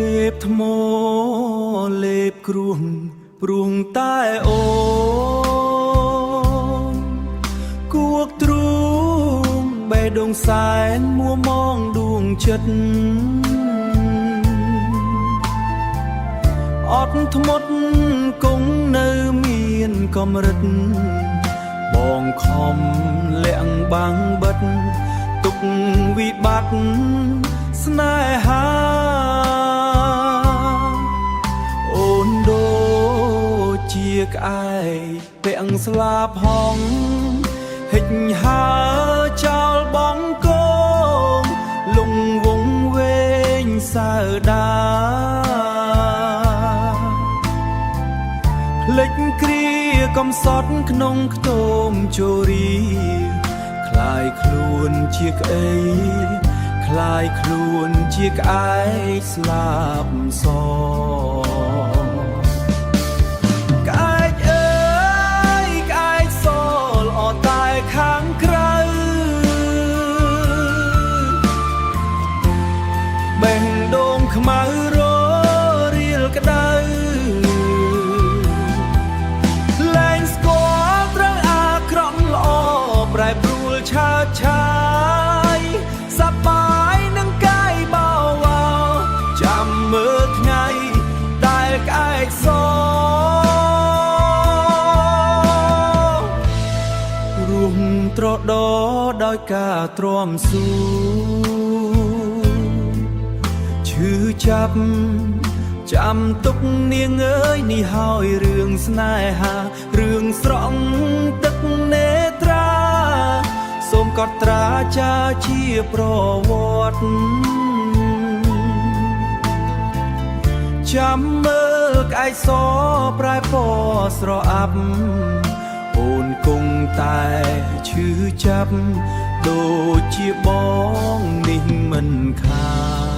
លេបថ្មលេបគ្រួងព្រួងតែអូនគួកទ្រូងបេះដូងសែនមួមងដួងចិត្តអត់ធ្មត់គង់នៅមានកម្រិតបងខំលាក់បាំងបិទទុកវិបត្តិស្នេហាអូនដូចជាក្អែកពាក់ស្លាបហងហិចហើចោលបងកងលងវងវែងសើដាភ្លេចគ្រាកំសត់ក្នុងខ្ទមជរីคลายខ្លួនជាក្អេคลายខ្លួនជាក្អែកស្លាប់សក្អែកអើយក្អែកសល្អតែខាងក្រៅបេះដូងខ្មៅររៀលក្តៅលែងស្គាល់ត្រូវអាក្រក់ល្អប្រែប្រួលឆើតឆាយសប្បាយនឹងកាយបោវោចាំមើលថ្ងៃដែលក្អែកសរួមត្រដោដោយការទ្រាំស៊ូឈឺចាប់ចាំទុកនាងអើយនេះហើយរឿងស្នេហារឿងស្រង់ទឹកនេត្រាសូមកត់ត្រាចាជាប្រវត្តិចាំមើលក្អែកសប្រែពណ៌ស្រអាប់អូនគង់តែឈឺចាប់ដូចជាបងនេះមិនខាន